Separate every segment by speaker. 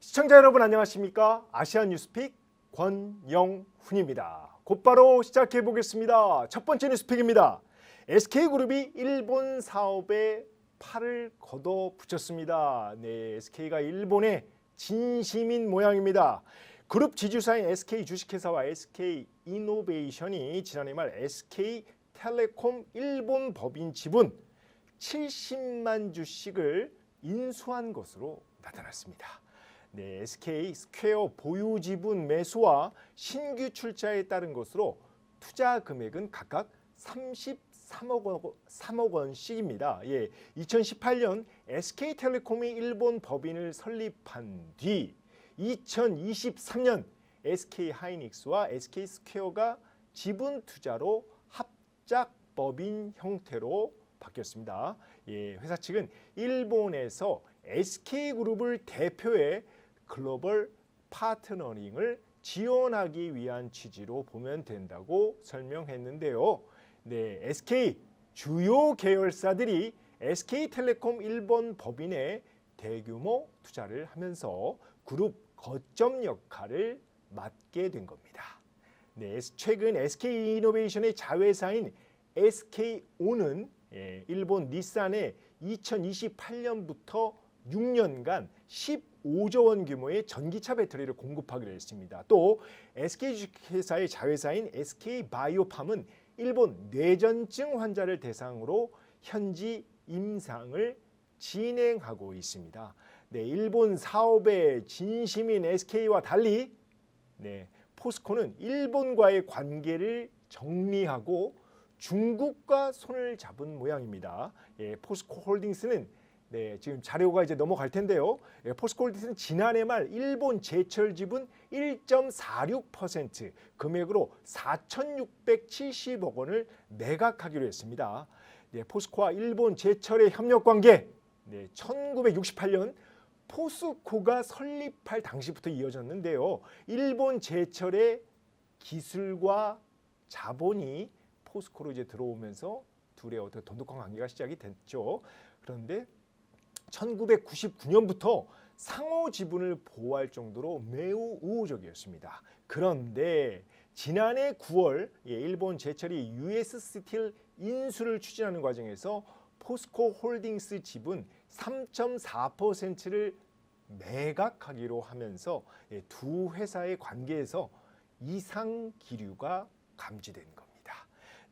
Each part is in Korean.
Speaker 1: 시청자 여러분 안녕하십니까? 아시안 뉴스픽 권영훈입니다. 곧바로 시작해 보겠습니다. 첫 번째 뉴스픽입니다. SK그룹이 일본 사업에 팔을 걷어붙였습니다. 네, SK가 일본의 진심인 모양입니다. 그룹 지주사인 SK 주식회사와 SK 이노베이션이 지난해 말 SK텔레콤 일본 법인 지분 70만 주씩을 인수한 것으로 나타났습니다. 네, SK 스퀘어 보유 지분 매수와 신규 출자에 따른 것으로 투자 금액은 각각 33억 원씩입니다. 예, 2018년 SK텔레콤이 일본 법인을 설립한 뒤 2023년 SK하이닉스와 SK스퀘어가 지분 투자로 합작 법인 형태로 바뀌었습니다. 예, 회사 측은 일본에서 SK그룹을 대표해 글로벌 파트너링을 지원하기 위한 취지로 보면 된다고 설명했는데요. 네, SK 주요 계열사들이 SK텔레콤 일본 법인에 대규모 투자를 하면서 그룹 거점 역할을 맡게 된 겁니다. 네, 최근 SK이노베이션의 자회사인 SK온은 일본 닛산에 2028년부터 6년간 15조 원 규모의 전기차 배터리를 공급하기로 했습니다. 또 SK 주식회사의 자회사인 SK바이오팜은 일본 뇌전증 환자를 대상으로 현지 임상을 진행하고 있습니다. 네, 일본 사업의 진심인 SK와 달리 포스코는 일본과의 관계를 정리하고 중국과 손을 잡은 모양입니다. 포스코 홀딩스는 지금 자료가 이제 넘어갈 텐데요. 포스코 홀딩스는 지난해 말 일본 제철 지분 1.46% 금액으로 4,670억 원을 매각하기로 했습니다. 포스코와 일본 제철의 협력 관계 1968년 포스코가 설립할 당시부터 이어졌는데요. 일본 제철의 기술과 자본이 포스코로 이제 들어오면서 둘의 어떤 돈독한 관계가 시작이 됐죠. 그런데 1999년부터 상호 지분을 보호할 정도로 매우 우호적이었습니다. 그런데 지난해 9월 일본 제철이 US 스틸 인수를 추진하는 과정에서 포스코 홀딩스 지분 3.4%를 매각하기로 하면서 두 회사의 관계에서 이상 기류가 감지된 겁니다.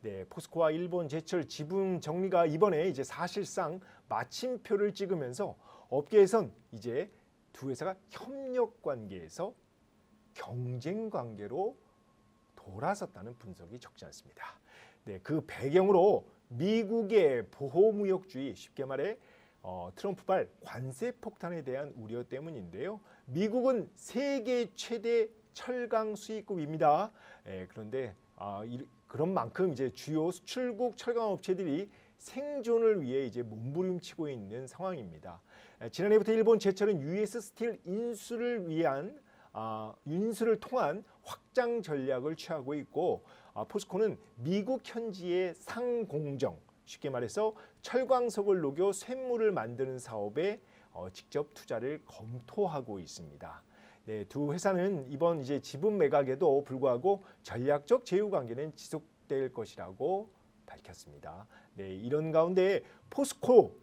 Speaker 1: 네, 포스코와 일본 제철 지분 정리가 이번에 이제 사실상 마침표를 찍으면서 업계에선 이제 두 회사가 협력 관계에서 경쟁 관계로 돌아섰다는 분석이 적지 않습니다. 네, 그 배경으로 미국의 보호무역주의, 쉽게 말해 트럼프발 관세 폭탄에 대한 우려 때문인데요. 미국은 세계 최대 철강 수입국입니다. 그런데 그런 만큼 이제 주요 수출국 철강 업체들이 생존을 위해 이제 몸부림치고 있는 상황입니다. 지난해부터 일본 제철은 US 스틸 인수를 통한 확장 전략을 취하고 있고, 포스코는 미국 현지의 상공정, 쉽게 말해서 철광석을 녹여 쇳물을 만드는 사업에 직접 투자를 검토하고 있습니다. 네, 두 회사는 이번 이제 지분 매각에도 불구하고 전략적 제휴 관계는 지속될 것이라고 밝혔습니다. 네, 이런 가운데 포스코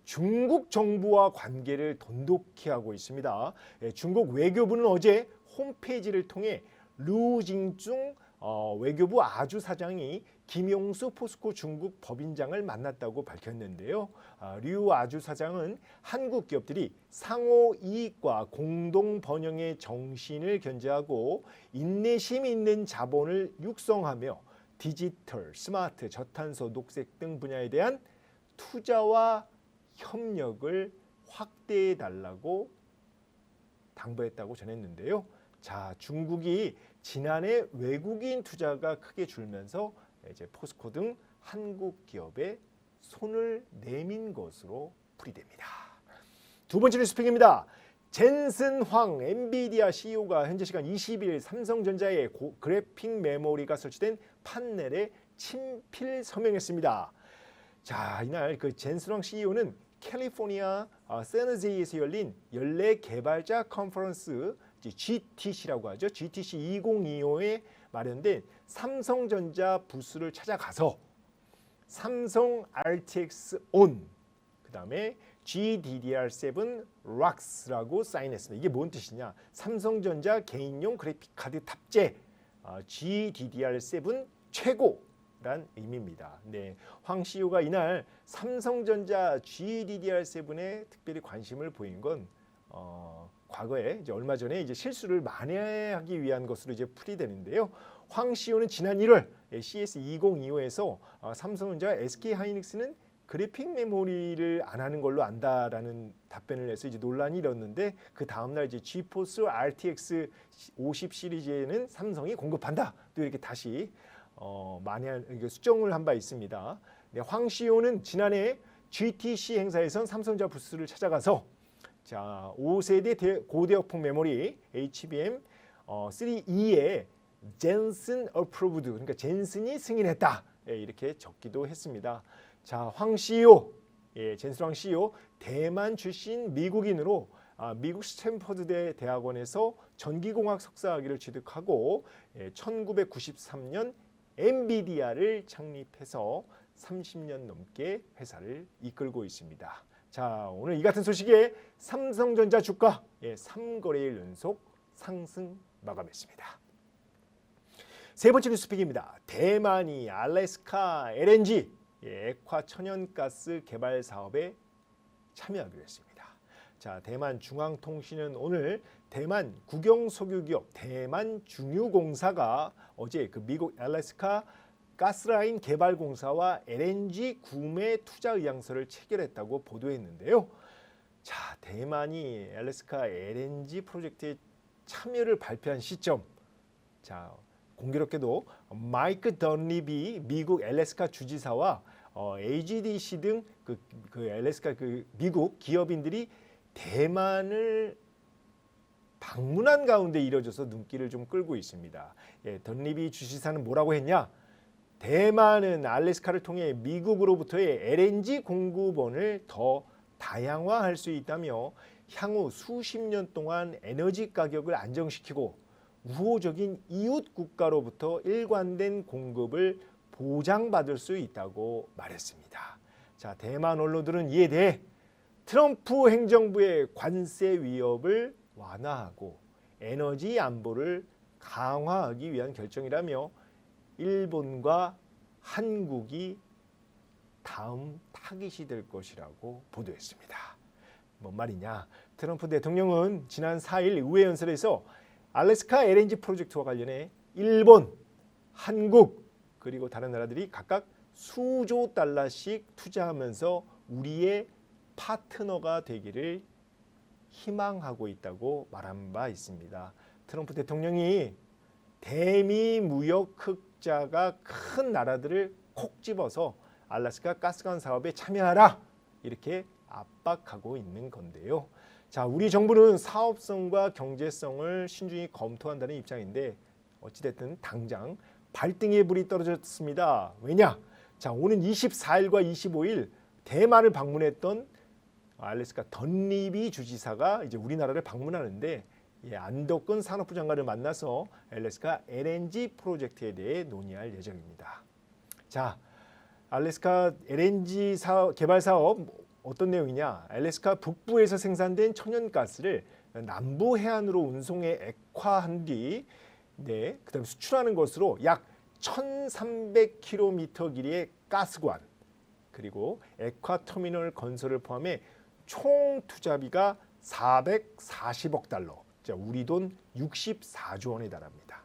Speaker 1: 중국 정부와 관계를 돈독히 하고 있습니다. 중국 외교부는 어제 홈페이지를 통해 류징중 외교부 아주사장이 김용수 포스코 중국 법인장을 만났다고 밝혔는데요. 류 아주사장은 한국 기업들이 상호 이익과 공동 번영의 정신을 견지하고 인내심 있는 자본을 육성하며 디지털, 스마트, 저탄소, 녹색 등 분야에 대한 투자와 협력을 확대해 달라고 당부했다고 전했는데요. 자, 중국이 지난해 외국인 투자가 크게 줄면서 이제 포스코 등 한국 기업에 손을 내민 것으로 풀이됩니다. 두 번째 뉴스픽입니다. 젠슨 황 엔비디아 CEO가 현재 시간 20일 삼성전자의 그래픽 메모리가 설치된 판넬에 친필 서명했습니다. 자, 이날 그 젠슨 황 CEO는 캘리포니아 샌호제이에서 열린 연례 개발자 컨퍼런스 GTC라고 하죠. GTC 2025에 마련된 삼성전자 부스를 찾아가서 삼성 RTX ON 그다음에 GDDR7 ROX라고 사인했습니다. 이게 뭔 뜻이냐? 삼성전자 개인용 그래픽 카드 탑재 GDDR7 최고란 의미입니다. 네, 황 CEO가 이날 삼성전자 GDDR7에 특별히 관심을 보인 건 과거에 이제 얼마 전에 이제 실수를 만회하기 위한 것으로 이제 풀이되는데요. 황 CEO는 지난 1월 CES 2025에서 삼성전자 SK하이닉스는 그래픽 메모리를 안 하는 걸로 안다라는 답변을 해서 이제 논란이 일었는데 그 다음 날 이제 지포스 RTX 50 시리즈에는 삼성이 공급한다. 또 이렇게 다시 수정을 한 바 있습니다. 네, 황 CEO는 지난해 GTC 행사에선 삼성전자 부스를 찾아가서 자 5세대 고대역폭 메모리 HBM 3E에 젠슨 어프로브드 그러니까 젠슨이 승인했다. 예, 이렇게 적기도 했습니다. 자, 황 CEO, 젠슨 황 CEO 대만 출신 미국인으로 미국 스탠퍼드 대학원에서 전기공학 석사학위를 취득하고 1993년 엔비디아를 창립해서 30년 넘게 회사를 이끌고 있습니다. 자, 오늘 이 같은 소식에 삼성전자 주가 3거래일 연속 상승 마감했습니다. 세 번째 뉴스픽입니다. 대만이 알래스카 LNG 액화 천연가스 개발 사업에 참여하기로 했습니다. 자, 대만 중앙통신은 오늘 대만 국영석유기업 대만중유공사가 어제 그 미국 알래스카 가스라인 개발공사와 LNG 구매 투자 의향서를 체결했다고 보도했는데요. 자, 대만이 알래스카 LNG 프로젝트에 참여를 발표한 시점. 자, 공교롭게도 마이크 던립이 미국 알래스카 주지사와 AGDC 등 그 알래스카 그 미국 기업인들이 대만을 방문한 가운데 이뤄져서 눈길을 좀 끌고 있습니다. 던립이 주지사는 뭐라고 했냐? 대만은 알래스카를 통해 미국으로부터의 LNG 공급원을 더 다양화할 수 있다며 향후 수십 년 동안 에너지 가격을 안정시키고 우호적인 이웃 국가로부터 일관된 공급을 보장받을 수 있다고 말했습니다. 자, 대만 언론들은 이에 대해 트럼프 행정부의 관세 위협을 완화하고 에너지 안보를 강화하기 위한 결정이라며 일본과 한국이 다음 타깃이 될 것이라고 보도했습니다. 뭔 말이냐? 트럼프 대통령은 지난 4일 의회 연설에서 알래스카 LNG 프로젝트와 관련해 일본, 한국 그리고 다른 나라들이 각각 수조 달러씩 투자하면서 우리의 파트너가 되기를 희망하고 있다고 말한 바 있습니다. 트럼프 대통령이 대미 무역 흑자가 큰 나라들을 콕 집어서 알래스카 가스관 사업에 참여하라 이렇게 압박하고 있는 건데요. 자, 우리 정부는 사업성과 경제성을 신중히 검토한다는 입장인데 어찌됐든 당장 발등에 불이 떨어졌습니다. 왜냐? 자, 오는 24일과 25일 대만을 방문했던 알래스카 던리비 주지사가 이제 우리나라를 방문하는데 안덕근 산업부 장관을 만나서 알래스카 LNG 프로젝트에 대해 논의할 예정입니다. 자, 알래스카 LNG 개발 사업 어떤 내용이냐? 알래스카 북부에서 생산된 천연가스를 남부 해안으로 운송해 액화한 뒤 그다음에 수출하는 것으로 약 1,300km 길이의 가스관 그리고 액화 터미널 건설을 포함해 총 투자비가 440억 달러. 자, 우리 돈 64조 원에 달합니다.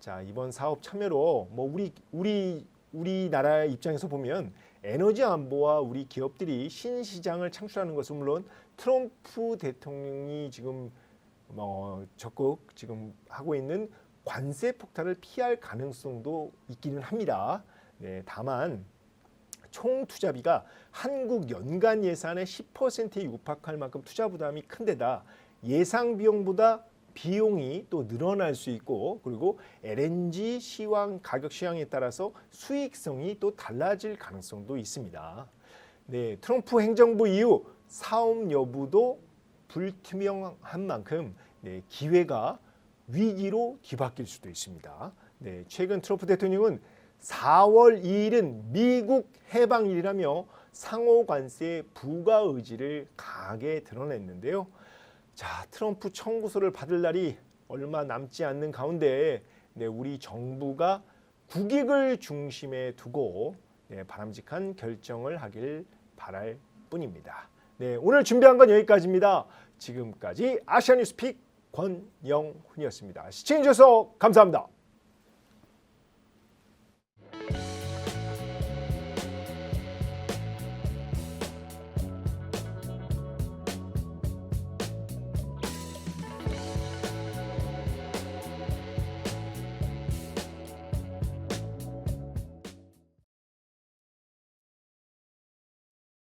Speaker 1: 자, 이번 사업 참여로 우리나라 입장에서 보면 에너지 안보와 우리 기업들이 신시장을 창출하는 것은 물론 트럼프 대통령이 지금 적극 지금 하고 있는 관세 폭탄을 피할 가능성도 있기는 합니다. 네, 다만 총 투자비가 한국 연간 예산의 10%에 육박할 만큼 투자 부담이 큰데다 예상 비용보다 비용이 또 늘어날 수 있고 그리고 LNG 가격 시황에 따라서 수익성이 또 달라질 가능성도 있습니다. 네, 트럼프 행정부 이후 사업 여부도 불투명한 만큼 기회가 위기로 뒤바뀔 수도 있습니다. 최근 트럼프 대통령은 4월 2일은 미국 해방일이라며 상호 관세 부과 의지를 강하게 드러냈는데요. 자, 트럼프 청구서를 받을 날이 얼마 남지 않는 가운데 우리 정부가 국익을 중심에 두고 바람직한 결정을 하길 바랄 뿐입니다. 오늘 준비한 건 여기까지입니다. 지금까지 아시아뉴스픽 권영훈이었습니다. 시청해주셔서 감사합니다.